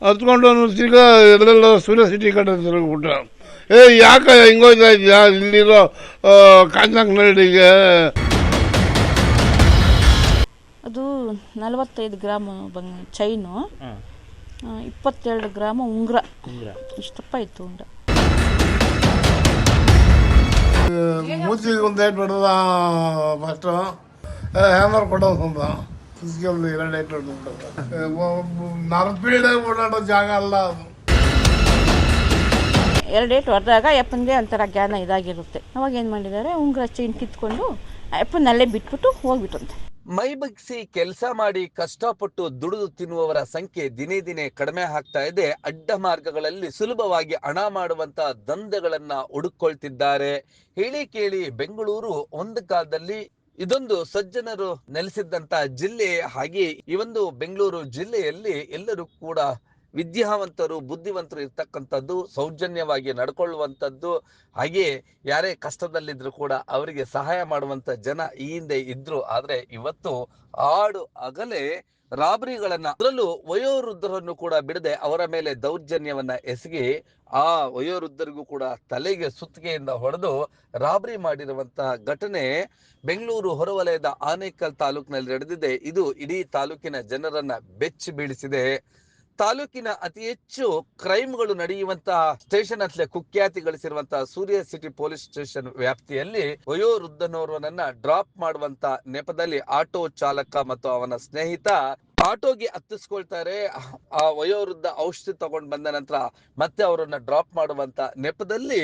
ಹತ್ಕೊಂಡು ತಿರ್ಗಾ ಎಲ್ಲೆಲ್ಲ ಸೂರ್ಯ ಸಿಟಿ ಕಡೆ ತಿರುಗ್ಬಿಟ್ಟ. ಯಾಕೆ ಹಿಂಗೋಯ್ತಾ ಇದೆಯಾ ಇಲ್ಲಿರೋ ಕಾಂಜಂಗ್ನಳ್ಳಿಗೆ? ಅದು 45 ಗ್ರಾಮ್ ಚೈನು, 22 ಗ್ರಾಮ್ ಉಂಗುರ, ಇಷ್ಟಪ್ಪ ಇತ್ತು ಉಂಗುರ. ಮೂತಿಗೆ ಒಂದು ಏಟ್ ಹೊಡೆದ ಫಸ್ಟು, ಹ್ಯಾಮರ್ ಕೊಡೋದು ಅಂತ ಫಿಸಿಕಲ್ 2 ಏಟ್ ಹೊಡೆದು ನರ್ಪೀಡೆ ಓಡಾಡೋ ಜಾಗ ಅಲ್ಲ ಅದು. 2 ಏಟ್ ಹೊಡೆದಾಗ ಅಪ್ಪನಿಗೆ ಒಂಥರ ಜ್ಞಾನ ಇದಾಗಿರುತ್ತೆ. ಅವಾಗ ಏನು ಮಾಡಿದ್ದಾರೆ, ಉಂಗುರ ಚೈನ್ ಕಿತ್ಕೊಂಡು ಅಪ್ಪನಲ್ಲೇ ಬಿಟ್ಬಿಟ್ಟು ಹೋಗ್ಬಿಟ್ಟಂತೆ. ಮೈ ಬಗ್ಸಿ ಕೆಲಸ ಮಾಡಿ ಕಷ್ಟಪಟ್ಟು ದುಡಿದು ತಿನ್ನುವವರ ಸಂಖ್ಯೆ ದಿನೇ ದಿನೇ ಕಡಿಮೆ ಆಗ್ತಾ ಇದೆ. ಅಡ್ಡ ಮಾರ್ಗಗಳಲ್ಲಿ ಸುಲಭವಾಗಿ ಹಣ ಮಾಡುವಂತ ದಂಧೆಗಳನ್ನ ಹುಡುಕೊಳ್ತಿದ್ದಾರೆ. ಹೇಳಿ ಕೇಳಿ ಬೆಂಗಳೂರು ಒಂದು ಕಾಲದಲ್ಲಿ ಇದೊಂದು ಸಜ್ಜನರು ನೆಲೆಸಿದ್ದಂತ ಜಿಲ್ಲೆ. ಹಾಗೆ ಈ ಒಂದು ಬೆಂಗಳೂರು ಜಿಲ್ಲೆಯಲ್ಲಿ ಎಲ್ಲರೂ ಕೂಡ ವಿದ್ಯಾವಂತರು, ಬುದ್ಧಿವಂತರು ಇರ್ತಕ್ಕಂಥದ್ದು, ಸೌಜನ್ಯವಾಗಿ ನಡ್ಕೊಳ್ಳುವಂಥದ್ದು, ಹಾಗೆ ಯಾರೇ ಕಷ್ಟದಲ್ಲಿದ್ರು ಕೂಡ ಅವರಿಗೆ ಸಹಾಯ ಮಾಡುವಂತ ಜನ ಈ ಹಿಂದೆ ಇದ್ರು. ಆದ್ರೆ ಇವತ್ತು ಆಡು ಅಗಲೇ ರಾಬರಿಗಳನ್ನ, ಅದರಲ್ಲೂ ವಯೋವೃದ್ಧರನ್ನು ಕೂಡ ಬಿಡದೆ ಅವರ ಮೇಲೆ ದೌರ್ಜನ್ಯವನ್ನ ಎಸಗಿ ಆ ವಯೋವೃದ್ಧರಿಗೂ ಕೂಡ ತಲೆಗೆ ಸುತ್ತಿಗೆಯಿಂದ ಹೊಡೆದು ರಾಬರಿ ಮಾಡಿರುವಂತ ಘಟನೆ ಬೆಂಗಳೂರು ಹೊರವಲಯದ ಆನೇಕಲ್ ತಾಲೂಕಿನಲ್ಲಿ ನಡೆದಿದೆ. ಇದು ಇಡೀ ತಾಲೂಕಿನ ಜನರನ್ನ ಬೆಚ್ಚಿ ಬೀಳಿಸಿದೆ. ತಾಲೂಕಿನ ಅತಿ ಹೆಚ್ಚು ಕ್ರೈಮ್ಗಳು ನಡೆಯುವಂತಹ ಸ್ಟೇಷನ್ ಅಂತಲೇ ಕುಖ್ಯಾತಿ ಗಳಿಸಿರುವಂತಹ ಸೂರ್ಯ ಸಿಟಿ ಪೊಲೀಸ್ ಸ್ಟೇಷನ್ ವ್ಯಾಪ್ತಿಯಲ್ಲಿ ವಯೋವೃದ್ಧನೋರ್ವನನ್ನ ಡ್ರಾಪ್ ಮಾಡುವಂತ ನೆಪದಲ್ಲಿ ಆಟೋ ಚಾಲಕ ಮತ್ತು ಅವನ ಸ್ನೇಹಿತ ಆಟೋಗೆ ಹತ್ತಿಸ್ಕೊಳ್ತಾರೆ. ಆ ವಯೋವೃದ್ಧ ಔಷಧಿ ತಗೊಂಡ್ ಬಂದ ನಂತರ ಮತ್ತೆ ಅವರನ್ನ ಡ್ರಾಪ್ ಮಾಡುವಂತ ನೆಪದಲ್ಲಿ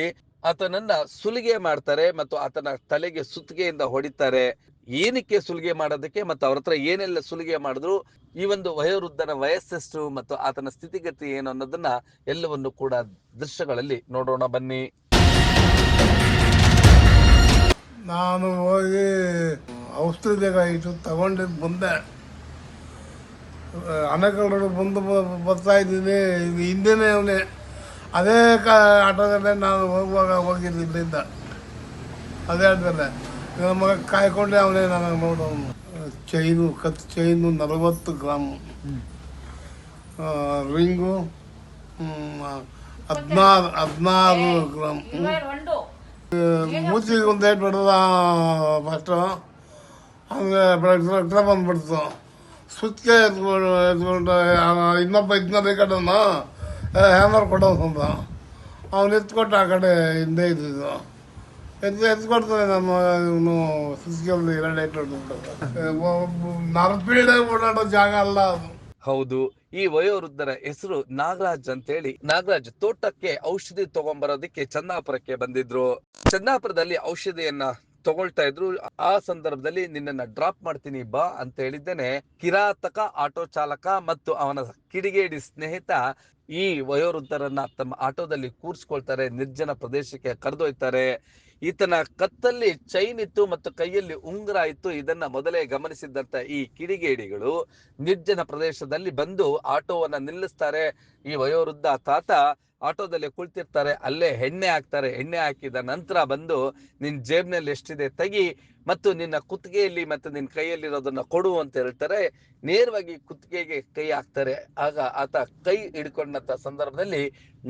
ಆತನನ್ನ ಸುಲಿಗೆ ಮಾಡ್ತಾರೆ ಮತ್ತು ಆತನ ತಲೆಗೆ ಸುತ್ತಿಗೆಯಿಂದ ಹೊಡಿತಾರೆ. ಏನಕ್ಕೆ ಸುಲಿಗೆ ಮಾಡೋದಕ್ಕೆ ಮತ್ತು ಅವ್ರ ಹತ್ರ ಏನೆಲ್ಲ ಸುಲಿಗೆ ಮಾಡಿದ್ರು, ಈ ಒಂದು ವಯೋವೃದ್ಧನ ವಯಸ್ಸೆಷ್ಟು ಮತ್ತು ಆತನ ಸ್ಥಿತಿಗತಿ ಏನು ಅನ್ನೋದನ್ನ ಎಲ್ಲವನ್ನು ಕೂಡ ದೃಶ್ಯಗಳಲ್ಲಿ ನೋಡೋಣ ಬನ್ನಿ. ನಾನು ಹೋಗಿ ಔಷಧಿ ಬೇಕಾಗಿತ್ತು, ತಗೊಂಡಿದ್ದು ಬಂದೆ. ಅನೇಕರು ಬಂದು ಬರ್ತಾ ಇದ್ದೀನಿ, ಹಿಂದೆನೇ ಅವನೇ ಅದೇ ಆಟೋದಲ್ಲೇ ನಾನು ಹೋಗಿದ್ದು ಇಲ್ಲಿಂದ. ಅದೇ ಆಟದಲ್ಲೇ ನನ್ನ ಮಗ ಕಾಯ್ಕೊಂಡೆ ಅವನೇ ನನಗೆ ನೋಡೋನು. ಚೈನು, ಕತ್ ಚೈನು 40 ಗ್ರಾಮ್, ರಿಂಗು 16 ಗ್ರಾಮ್. ಮೂತಿಗೆ ಒಂದು ಏಟ್ ಹೊಡೆದ ಫಸ್ಟು, ಹಂಗೆ ರಕ್ತ ಬಂದ್ಬಿಡ್ತು. ಸುತ್ತಿಗೆ ಎತ್ಕೊಂಡು ಇನ್ನೊಬ್ಬ ಇದನ್ನ ಕಡೆನ ಹ್ಯಾಮರ್ ಕೊಡೋದು ಅಂತ ಅವನು ಎತ್ಕೊಟ್ಟು ಆ ಕಡೆ ಹಿಂದೆ ಇದ್ದಿದ್ದು ಎತ್ಕೊಡ್ತಾನೆ. ನಮ್ಮ ಇವನು ಫಿಸಿಕಲ್ 2 ಏಟ್ ಹೊಡೆದು ನರ್ಪೀಡೆ ಓಡಾಡೋ ಜಾಗ ಅಲ್ಲ ಅದು. ಹೌದು, ಈ ವಯೋವೃದ್ಧರ ಹೆಸರು ನಾಗರಾಜ್ ಅಂತೇಳಿ. ನಾಗರಾಜ್ ತೋಟಕ್ಕೆ ಔಷಧಿ ತಗೊಂಡ್ಬರೋದಕ್ಕೆ ಚಂದಾಪುರಕ್ಕೆ ಬಂದಿದ್ರು. ಚಂದಾಪುರದಲ್ಲಿ ಔಷಧಿಯನ್ನ ತಗೊಳ್ತಾ ಇದ್ರು. ಆ ಸಂದರ್ಭದಲ್ಲಿ ನಿನ್ನನ್ನ ಡ್ರಾಪ್ ಮಾಡ್ತೀನಿ ಬಾ ಅಂತ ಹೇಳಿದ್ದೇನೆ. ಕಿರಾತಕ ಆಟೋ ಚಾಲಕ ಮತ್ತು ಅವನ ಕಿಡಿಗೇಡಿ ಸ್ನೇಹಿತ ಈ ವಯೋವೃದ್ಧರನ್ನ ತಮ್ಮ ಆಟೋದಲ್ಲಿ ಕೂರ್ಸ್ಕೊಳ್ತಾರೆ, ನಿರ್ಜನ ಪ್ರದೇಶಕ್ಕೆ ಕರೆದೊಯ್ತಾರೆ. ಈತನ ಕತ್ತಲ್ಲಿ ಚೈನ್ ಇತ್ತು ಮತ್ತು ಕೈಯಲ್ಲಿ ಉಂಗುರ ಇತ್ತು. ಇದನ್ನ ಮೊದಲೇ ಗಮನಿಸಿದ್ದಂತ ಈ ಕಿಡಿಗೇಡಿಗಳು ನಿರ್ಜನ ಪ್ರದೇಶದಲ್ಲಿ ಬಂದು ಆಟೋವನ್ನ ನಿಲ್ಲಿಸ್ತಾರೆ. ಈ ವಯೋವೃದ್ಧ ತಾತ ಆಟೋದಲ್ಲಿ ಕುಳಿತಿರ್ತಾರೆ, ಅಲ್ಲೇ ಎಣ್ಣೆ ಹಾಕ್ತಾರೆ. ಎಣ್ಣೆ ಹಾಕಿದ ನಂತರ ಬಂದು ನಿನ್ ಜೇಬ್ನಲ್ಲಿ ಎಷ್ಟಿದೆ ತೆಗಿ ಮತ್ತು ನಿನ್ನ ಕುತ್ತಿಗೆಯಲ್ಲಿ ಮತ್ತು ನಿನ್ನ ಕೈಯಲ್ಲಿರೋದನ್ನ ಕೊಡು ಅಂತ ಹೇಳ್ತಾರೆ. ನೇರವಾಗಿ ಕುತ್ತಿಗೆಗೆ ಕೈ ಹಾಕ್ತಾರೆ. ಆಗ ಆತ ಕೈ ಹಿಡ್ಕೊಂಡಂತ ಸಂದರ್ಭದಲ್ಲಿ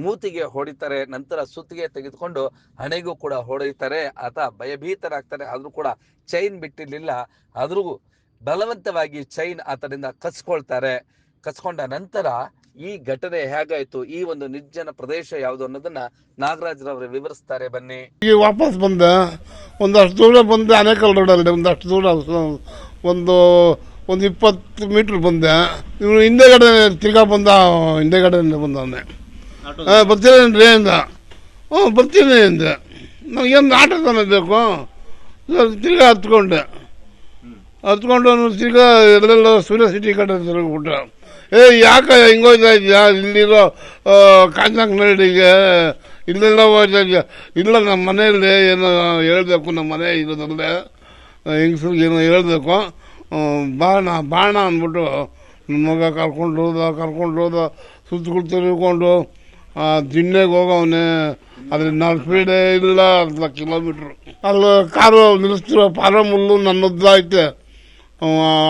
ಮೂತಿಗೆ ಹೊಡಿತಾರೆ. ನಂತರ ಸುತ್ತಿಗೆ ತೆಗೆದುಕೊಂಡು ಹಣೆಗೂ ಕೂಡ ಹೊಡೆಯುತ್ತಾರೆ. ಆತ ಭಯಭೀತನಾಗ್ತಾನೆ. ಆದ್ರೂ ಕೂಡ ಚೈನ್ ಬಿಟ್ಟಿರ್ಲಿಲ್ಲ. ಆದ್ರೂ ಬಲವಂತವಾಗಿ ಚೈನ್ ಆತನಿಂದ ಕಸ್ಕೊಳ್ತಾರೆ. ಕಸ್ಕೊಂಡ ನಂತರ ಈ ಘಟನೆ ಹೇಗಾಯ್ತು, ಈ ಒಂದು ನಿರ್ಜನ ಪ್ರದೇಶ ಯಾವುದು ಅನ್ನೋದನ್ನ ನಾಗರಾಜ್ ರವರು ವಿವರಿಸ್ತಾರೆ ಬನ್ನಿ. ಈಗ ವಾಪಸ್ ಬಂದೆ, ಒಂದಷ್ಟು ದೂರ ಬಂದೆ. ಅನೇಕಲ್ ರೋಡಲ್ಲಿ ಒಂದಷ್ಟು ದೂರ, ಒಂದು 20 ಮೀಟ್ರ್ ಬಂದೆ. ಇವನು ಹಿಂದೆಗಡೆ ತಿರ್ಗಾ ಬಂದ, ಹಿಂದೆಗಡೆಯಿಂದ ಬಂದವನ್ನೇ. ಬರ್ತೀರೇನ್ರಿ ಅಂದ. ಬರ್ತೀನಿ ಅಂದೆ. ನನಗೇನು ಆಟೋ ತಾನೇ ಬೇಕು. ತಿರ್ಗಾ ಹತ್ಕೊಂಡು ತಿರ್ಗಾ ಎಲ್ಲೆಲ್ಲ ಸೂರ್ಯ ಸಿಟಿ ಕಡೆ ತಿರುಗ್ಬಿಟ್ಟ. ಯಾಕೆ ಹಿಂಗೋಯ್ತಾ ಇದೆಯಾ ಇಲ್ಲಿರೋ ಕಾಂಜಂಗ್ನಳ್ಳಿಗೆ? ಇಲ್ಲೆಲ್ಲ ಹೋಗ್ತಾ ಇದೆಯಾ? ಇಲ್ಲ, ನಮ್ಮ ಮನೆಯಲ್ಲಿ ಏನೋ ಹೇಳ್ಬೇಕು, ನಮ್ಮ ಮನೆ ಇರೋದ್ರಲ್ಲೇ ಹೆಂಗಸ್ರಿಗೆ ಏನೋ ಹೇಳ್ಬೇಕು, ಬಾಣ ಅಂದ್ಬಿಟ್ಟು ನನ್ನ ಮಗ ಕರ್ಕೊಂಡು ಹೋದ. ಸುತ್ತಗಳು ತಿರುಗಿಕೊಂಡು ದಿಣ್ಣೆಗೆ ಹೋಗವನೆ. ಅದ್ರ 4 ಸ್ಪೀಡೇ ಇಲ್ಲ, 10 ಕಿಲೋಮೀಟ್ರು. ಅಲ್ಲಿ ಕಾರು ನಿಲ್ಲಿಸ್ತಿರೋ ಪಾರಮುಲ್ಲು ನನ್ನದ್ದು ಐತೆ.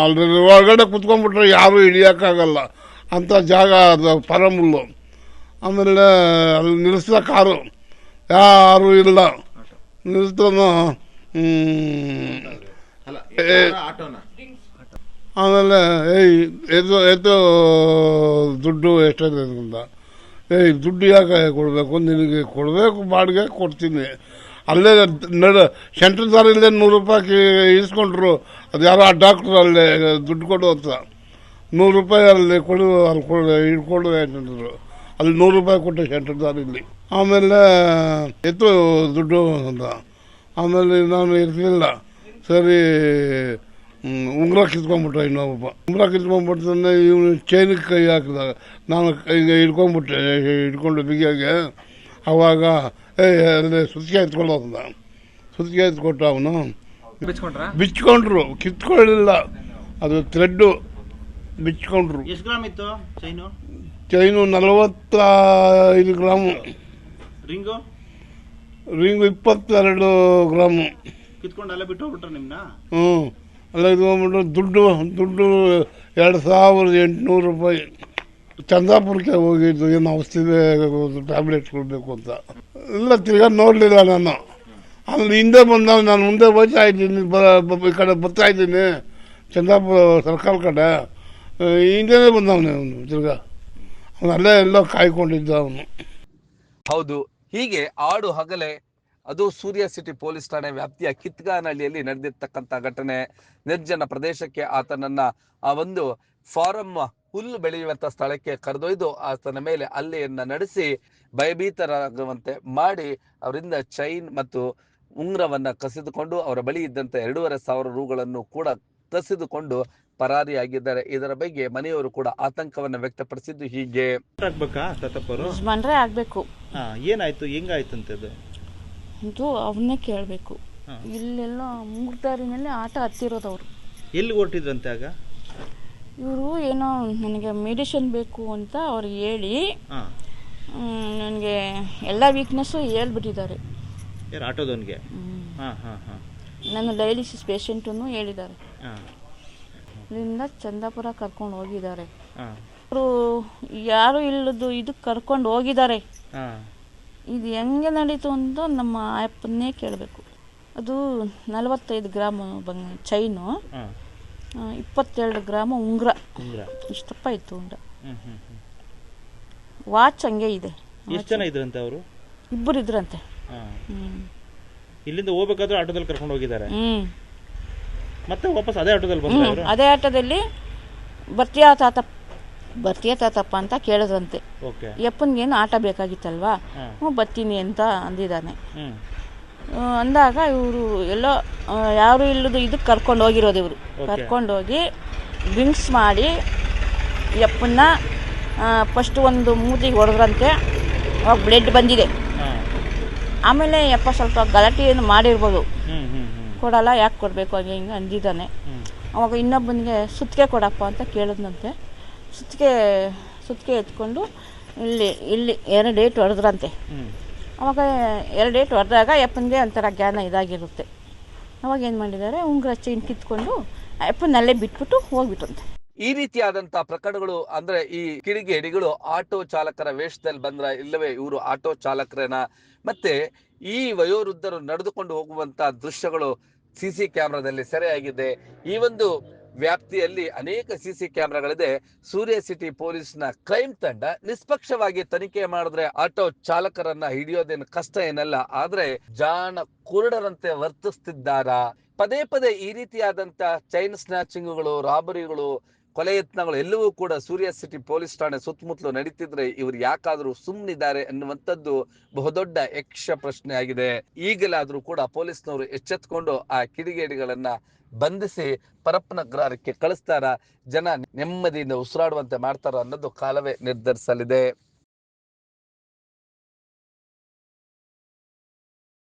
ಅಲ್ಲಿ ಒಳಗಡೆ ಕುತ್ಕೊಂಡ್ಬಿಟ್ರೆ ಯಾರೂ ಹಿಡಿಯೋಕ್ಕಾಗಲ್ಲ. ಅಂಥ ಜಾಗ ಅದು ಪರಮುಲ್ಲು. ಆಮೇಲೆ ಅಲ್ಲಿ ನಿಲ್ಲಿಸಿದ ಕಾರು ಯಾರೂ ಇಲ್ಲ, ನಿಲ್ಲಿಸ್ತಾನು. ಆಮೇಲೆ ಎದ್ದು ದುಡ್ಡು ಎಷ್ಟಿದೆ ಅಂತ, ದುಡ್ಡು ಯಾಕೆ ಕೊಡಬೇಕು, ನಿನಗೆ ಕೊಡಬೇಕು ಬಾಡಿಗೆ ಕೊಡ್ತೀನಿ. ಅಲ್ಲೇ ಸೆಂಟ್ರಲ್ ದಾರಿಲ್ಲೇ 100 ರೂಪಾಯಿ ಇಸ್ಕೊಂಡ್ರು. ಅದು ಯಾರೋ ಆ ಡಾಕ್ಟ್ರು ಅಲ್ಲೇ ದುಡ್ಡು ಕೊಡು ಅಂತ 100 ರೂಪಾಯಿ ಅಲ್ಲಿ ಇಟ್ಕೊಂಡು ಅಂತಂದ್ರು. ಅಲ್ಲಿ 100 ರೂಪಾಯಿ ಕೊಟ್ಟೆ ಸೆಂಟ್ರಲ್ ದಾರಿಲಿ. ಆಮೇಲೆ ಎತ್ತು ದುಡ್ಡು ಅಂತ. ಆಮೇಲೆ ನಾನು ಇರ್ತಿಲ್ಲ, ಸರಿ ಉಂಗುರ ಕಿತ್ಕೊಂಡ್ಬಿಟ್ರೆ ಇನ್ನೊಬ್ಬ. ಉಂಗುರ ಕಿತ್ಕೊಂಡ್ಬಿಡ್ತಾನೆ, ಇವನು ಚೈನಿಗೆ ಕೈ ಹಾಕಿದಾಗ ನಾನು ಕೈಗೆ ಹಿಡ್ಕೊಂಡು ಬಿಗಿಯಾಗೆ. ಆವಾಗ ಅಲ್ಲೇ ಸುತ್ತಿಗೆ ಎತ್ಕೊಳ್ಳೋದ, ಸುತ್ತಿಗೆ ಎತ್ಕೊಟ್ಟ ಅವನು. ಬಿಚ್ಕೊಂಡ್ರು, ಕಿತ್ಕೊಳ್ಳಿಲ್ಲ, ಅದು ಥ್ರೆಡ್ಡು ಬಿಚ್ಕೊಂಡ್ರು. ಎಷ್ಟು ಗ್ರಾಮ್ ಇತ್ತು chain? Chain 45 gram. Ring? Ring 22 gram. ಕಿತ್ಕೊಂಡು ಅಲ್ಲೇ ಬಿಟ್ಟು ಹೋಗ್ಬಿಟ್ರೆ ನಿಮ್ಮನ್ನ? ಅಲ್ಲ ಇದ್ಕೊಂಡ್ಬಿಟ್ಟು ದುಡ್ಡು 2800 ರೂಪಾಯಿ. ಚಂದಾಪುರಕ್ಕೆ ಹೋಗಿದ್ದು, ಏನು ಔಷಧಿ ಟ್ಯಾಬ್ಲೆಟ್ ಕೊಡಬೇಕು ಅಂತ. ಇಲ್ಲ, ತಿರ್ಗಾ ನೋಡಲಿಲ್ಲ ನಾನು. ಅಲ್ಲಿ ಹಿಂದೆ ಬಂದಾಗ ನಾನು ಮುಂದೆ ಹೋಗ್ತಾ ಇದ್ದೀನಿ, ಈ ಕಡೆ ಬರ್ತಾ ಇದ್ದೀನಿ ಚಂದಾಪುರ ಸರ್ಕಲ್ ಕಡೆ. ಹಿಂದೆನೇ ಬಂದವನೇ ಅವನು. ತಿರ್ಗಾ ಅವನು ಅಲ್ಲೇ ಎಲ್ಲೋ ಕಾಯ್ಕೊಂಡಿದ್ದ ಅವನು. ಹೌದು, ಹೀಗೆ ಆಡು ಹಗಲೇ ಅದು ಸೂರ್ಯ ಸಿಟಿ ಪೊಲೀಸ್ ಠಾಣೆ ವ್ಯಾಪ್ತಿಯ ಕಿತ್ಗಾನಹಳ್ಳಿಯಲ್ಲಿ ನಡೆದಿರ್ತಕ್ಕಂಥ ಘಟನೆ. ನಿರ್ಜನ ಪ್ರದೇಶಕ್ಕೆ ಆತನನ್ನ ಆ ಒಂದು ಫಾರಂ ಹುಲ್ಲು ಬೆಳೆಯುವಂತ ಸ್ಥಳಕ್ಕೆ ಕರೆದೊಯ್ದು ಆತನ ಮೇಲೆ ಹಲ್ಲೆಯನ್ನ ನಡೆಸಿ ಭಯಭೀತರಾಗುವಂತೆ ಮಾಡಿ ಅವರಿಂದ ಚೈನ್ ಮತ್ತು ಉಂಗುರವನ್ನ ಕಸಿದುಕೊಂಡು ಅವರ ಬಳಿ ಇದ್ದಂತ 2500 ರೂಗಳನ್ನು ಕೂಡ ಕಸಿದುಕೊಂಡು ಪರಾರಿಯಾಗಿದ್ದಾರೆ. ಇದರ ಬಗ್ಗೆ ಮನೆಯವರು ಕೂಡ ಆತಂಕವನ್ನ ವ್ಯಕ್ತಪಡಿಸಿದ್ದು ಹೀಗೆ. ಯಜಮಾನ್ರೇ ಆಗ್ಬೇಕು. ಏನಾಯ್ತು, ಹೆಂಗಾಯ್ತು ಅಂತದ್ದು? ಇದು ಅವನ್ನೇ ಕೇಳಬೇಕು. ಇಲ್ಲೆಲ್ಲ ಮೂಗ್ದಾರಿನಲ್ಲಿ ಆಟ ಹತ್ತಿರೋದವ್ರು. ಎಲ್ಲಿ ಹೊರಟಿದ್ರಂತೆ ಆಗ? ಇವರು ಏನೋ ನನಗೆ ಮೆಡಿಸಿನ್ ಬೇಕು ಅಂತ ಅವ್ರಿಗೆ ಹೇಳಿ ನನಗೆ ಎಲ್ಲ ವೀಕ್ನೆಸ್ಸು ಹೇಳ್ಬಿಟ್ಟಿದ್ದಾರೆ. ಯಾರು ಆಟೋದವನಿಗೆ? ನಾನು ಡಯಾಲಿಸಿಸ್ ಪೇಷಂಟನ್ನು ಹೇಳಿದ್ದಾರೆ. ಇಲ್ಲಿಂದ ಚಂದಾಪುರ ಕರ್ಕೊಂಡು ಹೋಗಿದ್ದಾರೆ. ಅವರು ಯಾರು ಇಲ್ಲದು ಇದಕ್ಕೆ ಕರ್ಕೊಂಡು ಹೋಗಿದ್ದಾರೆ. ಇದು ಹೆಂಗೆ ನಡೀತು ಅಂತ ನಮ್ಮ ಅಪ್ಪನ್ನೇ ಕೇಳಬೇಕು. ಅದು 45 ಗ್ರಾಮ್ ಚೈನು, 22 ಗ್ರಾಮ್ ಉಂಗುರ, ಇಷ್ಟಪ್ಪ ಇತ್ತು ಉಂಗುರ. ವಾಚ್ ಹಂಗೆ ಇದೆ. ಎಷ್ಟು ಜನ ಇದ್ರಂತೆ ಅವರು? 2 ಇದ್ರಂತೆ. ಇಲ್ಲಿಂದ ಹೋಗ್ಬೇಕಾದ್ರೂ ಆಟೋದಲ್ಲಿ ಕರ್ಕೊಂಡು ಹೋಗಿದ್ದಾರೆ. ಮತ್ತೆ ವಾಪಸ್ ಅದೇ ಆಟೋದಲ್ಲಿ ಬಂದ್ರು? ಅದೇ ಆಟೋದಲ್ಲಿ ಬರ್ತೀಯ ತಾತಪ್ಪ ಅಂತ ಕೇಳಿದ್ರಂತೆ. ಯಪ್ಪನ್ಗೇನು ಆಟ ಬೇಕಾಗಿತ್ತಲ್ವಾ, ಬರ್ತೀನಿ ಅಂತ ಅಂದಿದ್ದಾನೆ. ಅಂದಾಗ ಇವರು ಎಲ್ಲೋ ಯಾರು ಇಲ್ಲದು ಇದಕ್ಕೆ ಕರ್ಕೊಂಡು ಹೋಗಿರೋದು. ಇವರು ಕರ್ಕೊಂಡೋಗಿ ಡ್ರಿಂಕ್ಸ್ ಮಾಡಿ ಯಪ್ಪನ್ನ ಫಸ್ಟ್ ಒಂದು ಮೂತಿಗೆ ಹೊಡೆದ್ರಂತೆ. ಅವಾಗ ಬ್ಲಡ್ ಬಂದಿದೆ. ಆಮೇಲೆ ಯಪ್ಪ ಸ್ವಲ್ಪ ಗಲಾಟೆಯನ್ನು ಮಾಡಿರ್ಬೋದು, ಕೊಡಲ್ಲ, ಯಾಕೆ ಕೊಡಬೇಕು ಹಾಗೆ ಹಿಂಗೆ ಅಂದಿದ್ದಾನೆ. ಅವಾಗ ಇನ್ನೊಬ್ಬನಿಗೆ ಸುತ್ತಿಗೆ ಕೊಡಪ್ಪ ಅಂತ ಕೇಳಿದ್ನಂತೆ. ಸುತ್ತಿಗೆ ಎತ್ಕೊಂಡು ಇಲ್ಲಿ 2 ಏಟು ಹೊಡೆದ್ರಂತೆ. ಅವಾಗ 2 ಏಟು ಹೊಡೆದಾಗ ಯಪ್ಪನಿಗೆ ಒಂಥರ ಜ್ಞಾನ ಇದಾಗಿರುತ್ತೆ. ಅವಾಗ ಏನು ಮಾಡಿದ್ದಾರೆ, ಉಂಗುರ ಚೈನ್ ಕಿತ್ಕೊಂಡು ಯಪ್ಪನಲ್ಲೇ ಬಿಟ್ಬಿಟ್ಟು ಹೋಗ್ಬಿಟ್ಟಂತೆ. ಈ ರೀತಿಯಾದಂತ ಪ್ರಕರಣಗಳು ಅಂದ್ರೆ ಈ ಕಿಡಿಗೇಡಿಗಳು ಆಟೋ ಚಾಲಕರ ವೇಷದಲ್ಲಿ ಬಂದ್ರ, ಇಲ್ಲವೇ ಇವರು ಆಟೋ ಚಾಲಕರೇನ? ಮತ್ತೆ ಈ ವಯೋವೃದ್ಧರು ನಡೆದುಕೊಂಡು ಹೋಗುವಂತ ದೃಶ್ಯಗಳು ಸಿಸಿ ಕ್ಯಾಮೆರಾದಲ್ಲಿ ಸೆರೆಯಾಗಿದೆ. ಈ ಒಂದು ವ್ಯಾಪ್ತಿಯಲ್ಲಿ ಅನೇಕ ಸಿಸಿ ಕ್ಯಾಮೆರಾಗಳಿದೆ. ಸೂರ್ಯ ಸಿಟಿ ಪೊಲೀಸ್ನ ಕ್ರೈಮ್ ತಂಡ ನಿಷ್ಪಕ್ಷವಾಗಿ ತನಿಖೆ ಮಾಡಿದ್ರೆ ಆಟೋ ಚಾಲಕರನ್ನ ಹಿಡಿಯೋದೇನು ಕಷ್ಟ ಏನಲ್ಲ. ಆದ್ರೆ ಜಾಣ ಕುರುಡರಂತೆ ವರ್ತಿಸ್ತಿದ್ದಾರಾ? ಪದೇ ಪದೇ ಈ ರೀತಿಯಾದಂತ ಚೈನ್ ಸ್ನ್ಯಾಚಿಂಗ್ಗಳು, ರಾಬರಿಗಳು, ಕೊಲೆ ಯತ್ನಗಳು ಎಲ್ಲವೂ ಕೂಡ ಸೂರ್ಯ ಸಿಟಿ ಪೊಲೀಸ್ ಠಾಣೆ ಸುತ್ತಮುತ್ತಲು ನಡೀತಿದ್ರೆ ಇವರು ಯಾಕಾದ್ರೂ ಸುಮ್ಮನಿದ್ದಾರೆ ಎನ್ನುವಂಥದ್ದು ಬಹುದೊಡ್ಡ ಯಕ್ಷ ಪ್ರಶ್ನೆ ಆಗಿದೆ. ಈಗಲಾದ್ರೂ ಕೂಡ ಪೊಲೀಸ್ನವರು ಎಚ್ಚೆತ್ಕೊಂಡು ಆ ಕಿಡಿಗೇಡಿಗಳನ್ನ ಬಂಧಿಸಿ ಪರಪ್ಪನಗ್ರಹಕ್ಕೆ ಕಳಿಸ್ತಾರ, ಜನ ನೆಮ್ಮದಿಯಿಂದ ಉಸಿರಾಡುವಂತೆ ಮಾಡ್ತಾರ ಅನ್ನೋದು ಕಾಲವೇ ನಿರ್ಧರಿಸಲಿದೆ.